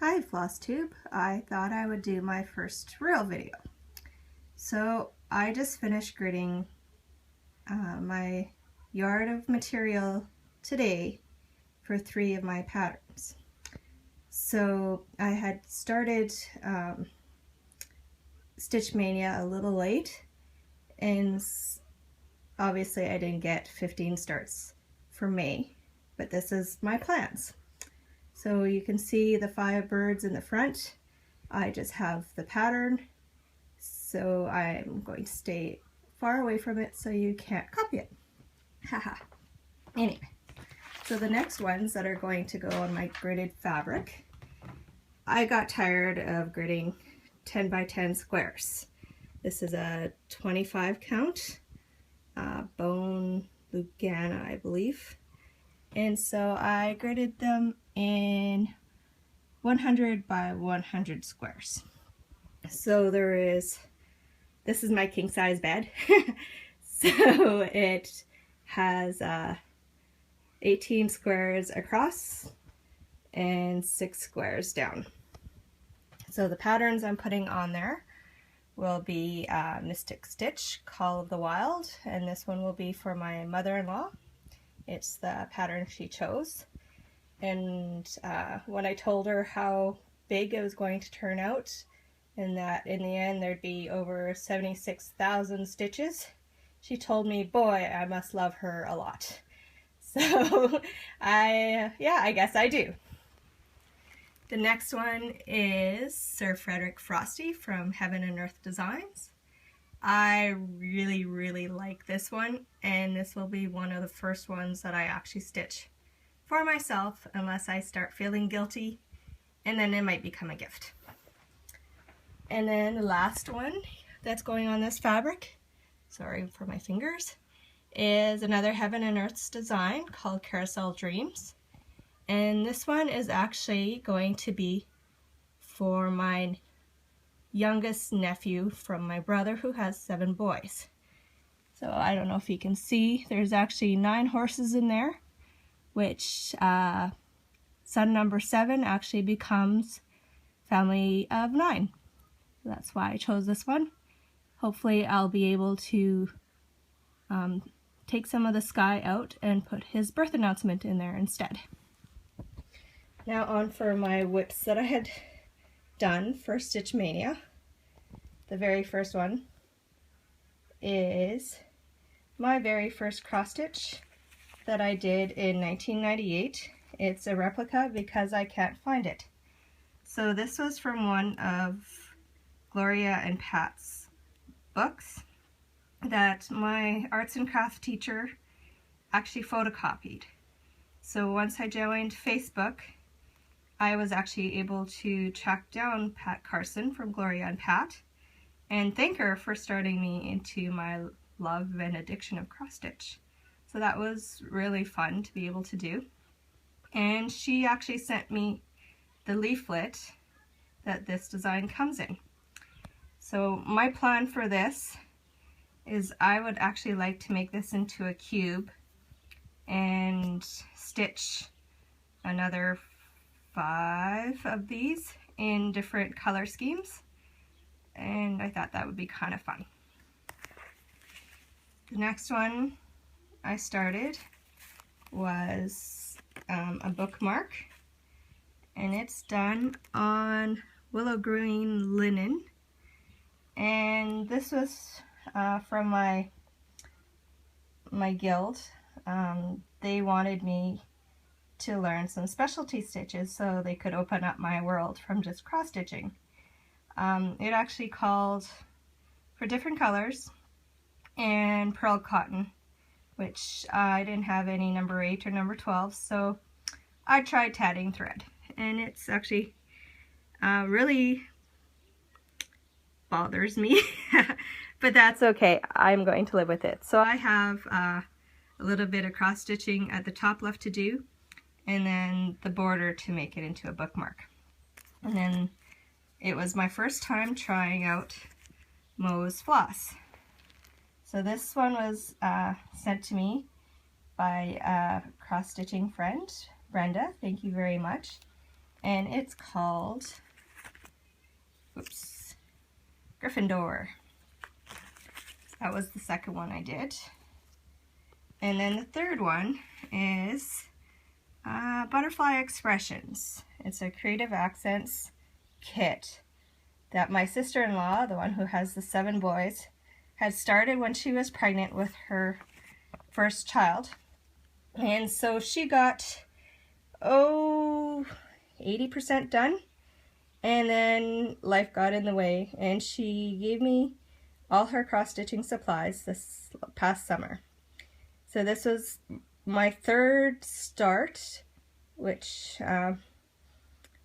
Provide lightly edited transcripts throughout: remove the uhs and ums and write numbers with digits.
Hi FlossTube, I thought I would do my first real video. So I just finished gridding my yard of material today for 3 of my patterns. So I had started Stitch MAYnia a little late, and obviously I didn't get 15 starts for May, but this is my plans. So you can see the 5 birds in the front. I just have the pattern, so I'm going to stay far away from it so you can't copy it. Haha. Anyway, so the next ones that are going to go on my gridded fabric, I got tired of gridding 10 by 10 squares. This is a 25 count bone Lugana, I believe. And so I gridded them in 100 by 100 squares. So this is my king size bed. So it has 18 squares across and 6 squares down. So the patterns I'm putting on there will be Mystic Stitch, Call of the Wild, and this one will be for my mother-in-law. It's the pattern she chose. And when I told her how big it was going to turn out, and that in the end there'd be over 76,000 stitches, she told me, boy, I must love her a lot. So I guess I do. The next one is Sir Frederick Frosty from Heaven and Earth Designs. I really like this one, and this will be one of the first ones that I actually stitch for myself unless I start feeling guilty, and then it might become a gift. And then the last one that's going on this fabric, sorry for my fingers, is another Heaven and Earth's design called Carousel Dreams. And this one is actually going to be for my youngest nephew from my brother who has 7 boys. So I don't know if you can see, there's actually 9 horses in there, which son number 7 actually becomes family of 9. That's why I chose this one. Hopefully I'll be able to take some of the sky out and put his birth announcement in there instead. Now on for my whips that I had done for Stitch MAYnia. The very first one is my very first cross stitch that I did in 1998. It's a replica because I can't find it. So this was from one of Gloria and Pat's books that my arts and crafts teacher actually photocopied. So once I joined Facebook, I was actually able to track down Pat Carson from Gloria and Pat and thank her for starting me into my love and addiction of cross stitch. So that was really fun to be able to do. And she actually sent me the leaflet that this design comes in. So my plan for this is I would actually like to make this into a cube and stitch another 5 of these in different color schemes, and I thought that would be kind of fun. The next one I started was a bookmark, and it's done on willow green linen, and this was from my guild. They wanted me to learn some specialty stitches so they could open up my world from just cross stitching. It actually called for different colors and pearl cotton, which I didn't have any number 8 or number 12, so I tried tatting thread, and it's actually really bothers me, but that's okay. I'm going to live with it. So I have a little bit of cross stitching at the top left to do, and then the border to make it into a bookmark. And then it was my first time trying out Mo's floss. So this one was sent to me by a cross-stitching friend, Brenda. Thank you very much. and it's called, oops, Gryffindor. That was the second one I did. And then the third one is Butterfly Expressions. It's a Creative Accents kit that my sister-in-law, the one who has the 7 boys, had started when she was pregnant with her first child. And so she got, 80% done, and then life got in the way, and she gave me all her cross-stitching supplies this past summer. So this was my third start, which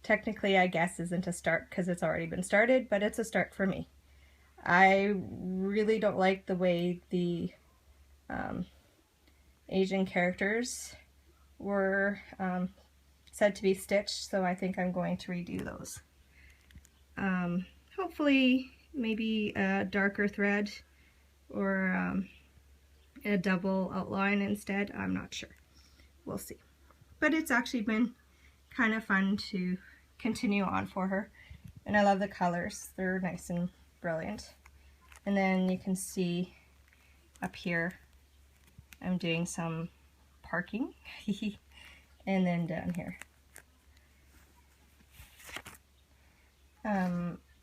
technically I guess isn't a start because it's already been started, but it's a start for me. I really don't like the way the Asian characters were said to be stitched, so I think I'm going to redo those. Hopefully maybe a darker thread or a double outline instead. I'm not sure. We'll see. But it's actually been kind of fun to continue on for her, and I love the colors. They're nice and brilliant. And then you can see up here I'm doing some parking and then down here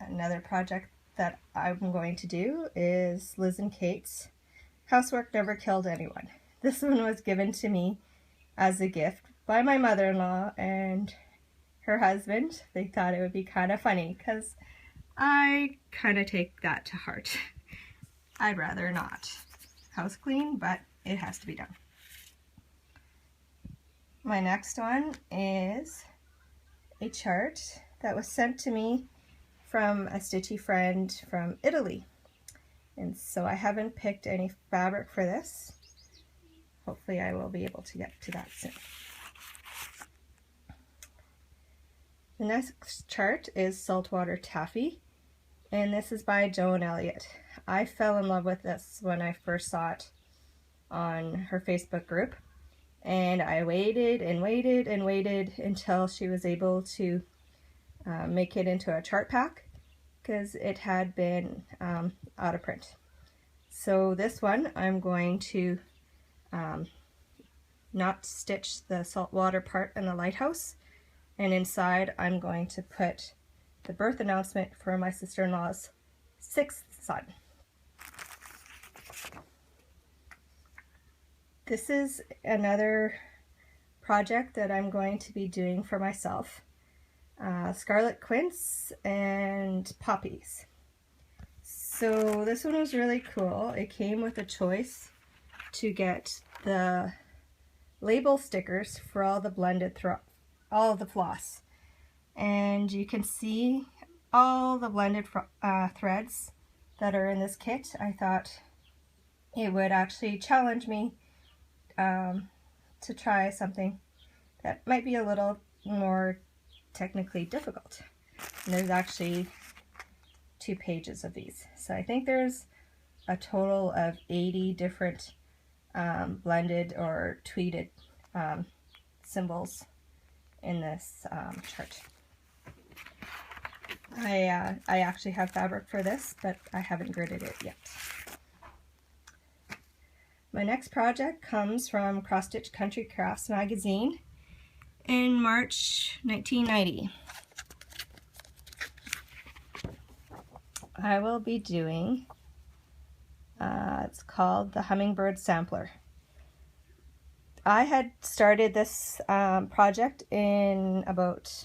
another project that I'm going to do is Liz and Kate's Housework Never Killed Anyone. This one was given to me as a gift by my mother-in-law and her husband. They thought it would be kind of funny because I kind of take that to heart. I'd rather not house clean, but it has to be done. My next one is a chart that was sent to me from a stitchy friend from Italy. And so I haven't picked any fabric for this. Hopefully I will be able to get to that soon. The next chart is Saltwater Taffy, and this is by Joan Elliott. I fell in love with this when I first saw it on her Facebook group, and I waited and waited and waited until she was able to make it into a chart pack because it had been out of print. So this one I'm going to not stitch the saltwater part in the lighthouse, and inside I'm going to put the birth announcement for my sister-in-law's 6th son. This is another project that I'm going to be doing for myself. Scarlet, Quince, and poppies. So this one was really cool. It came with a choice to get the label stickers for all the blended all the floss, and you can see all the blended threads that are in this kit. I thought it would actually challenge me to try something that might be a little more technically difficult. And there's actually 2 pages of these, so I think there's a total of 80 different blended or tweeted symbols in this chart. I actually have fabric for this, but I haven't gridded it yet. My next project comes from Cross Stitch Country Crafts magazine in March 1990. I will be doing, it's called the Hummingbird Sampler. I had started this project in about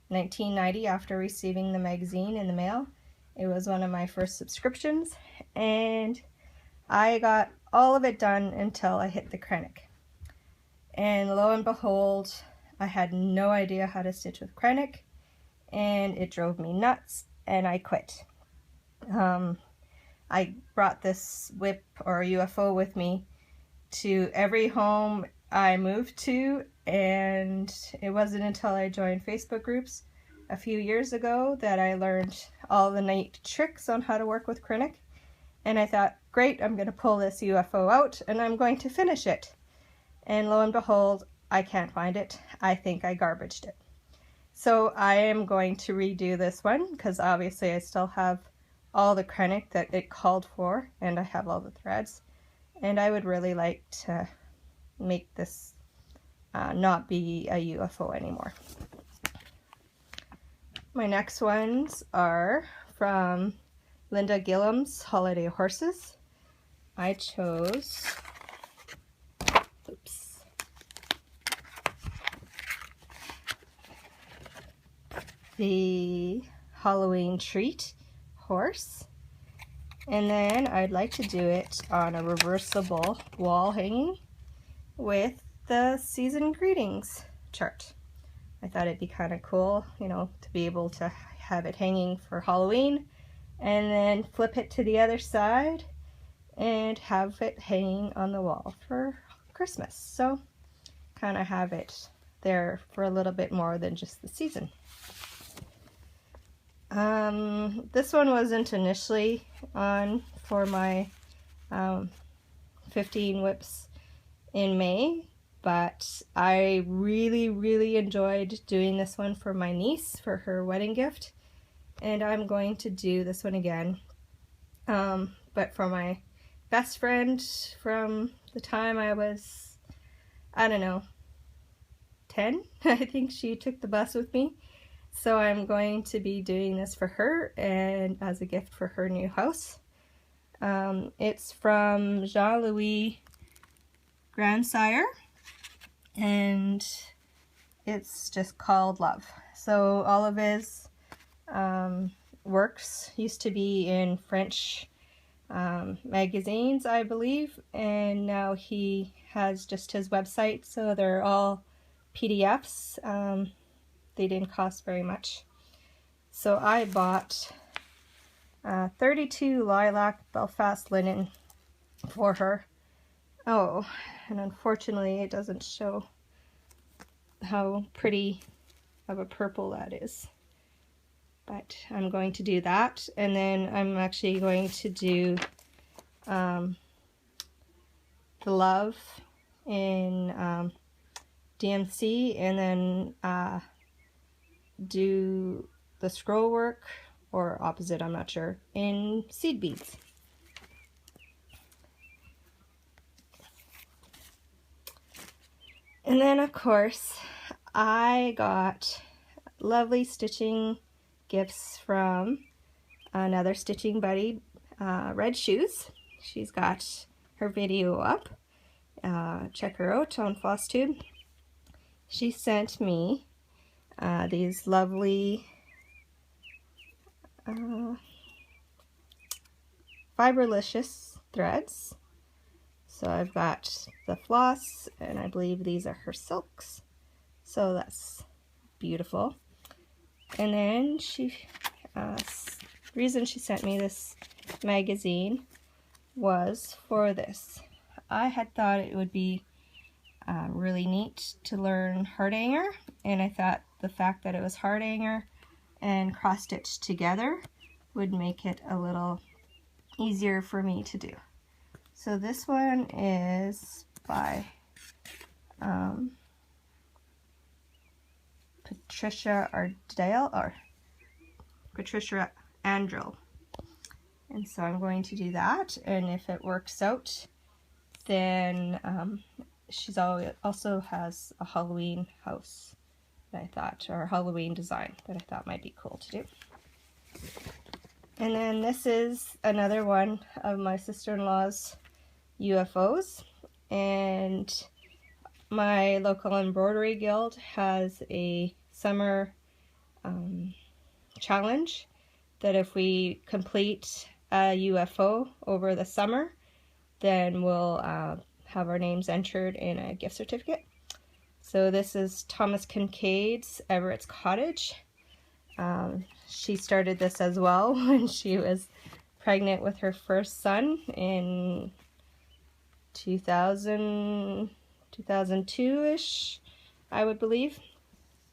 1990 after receiving the magazine in the mail. It was one of my first subscriptions, and I got all of it done until I hit the Kreinik. And lo and behold, I had no idea how to stitch with Kreinik, and it drove me nuts, and I quit. I brought this whip or UFO with me to every home I moved to, and it wasn't until I joined Facebook groups a few years ago that I learned all the neat tricks on how to work with Kreinik. And I thought, great, I'm going to pull this UFO out and I'm going to finish it. And lo and behold, I can't find it. I think I garbaged it. So I am going to redo this one because obviously I still have all the krennic that it called for, and I have all the threads, and I would really like to make this not be a UFO anymore. My next ones are from Linda Gillum's Holiday Horses. I chose, the Halloween Treat horse, and then I'd like to do it on a reversible wall hanging with the season greetings chart. I thought it'd be kind of cool, you know, to be able to have it hanging for Halloween and then flip it to the other side and have it hanging on the wall for Christmas. So kind of have it there for a little bit more than just the season. This one wasn't initially on for my 15 whips in May, but I really enjoyed doing this one for my niece for her wedding gift, and I'm going to do this one again, but for my best friend from the time I was, I don't know, 10. I think she took the bus with me. So I'm going to be doing this for her and as a gift for her new house. It's from Jean-Louis Grandsire, and it's just called Love. So all of his works used to be in French magazines, I believe, and now he has just his website, so they're all PDFs. They didn't cost very much. So I bought 32 lilac Belfast linen for her. Oh, and unfortunately it doesn't show how pretty of a purple that is. But I'm going to do that, and then I'm actually going to do the Love in DMC, and then do the scroll work, or opposite, I'm not sure, in seed beads. And then of course I got lovely stitching gifts from another stitching buddy, Red Shoes. She's got her video up. Check her out on FlossTube. She sent me these lovely Fiberlicious threads. So I've got the floss, and I believe these are her silks. So that's beautiful. And then she, reason she sent me this magazine was for this. I had thought it would be really neat to learn Hardanger, and I thought the fact that it was Hardanger and cross-stitched together would make it a little easier for me to do. So this one is by Patricia Ardale, or Patricia Andrel. And so I'm going to do that, and if it works out, then she's also has a Halloween house that I thought, or a Halloween design that I thought might be cool to do. And then this is another one of my sister-in-law's UFOs, and my local embroidery guild has a summer challenge that if we complete a UFO over the summer, then we'll have our names entered in a gift certificate. So this is Thomas Kincaid's Everett's Cottage. She started this as well when she was pregnant with her first son in 2002-ish, I would believe.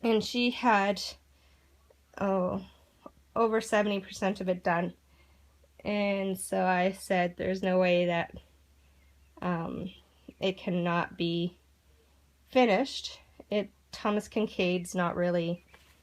And she had, over 70% of it done. And so I said there's no way that it cannot be finished. Thomas Kincaid's not really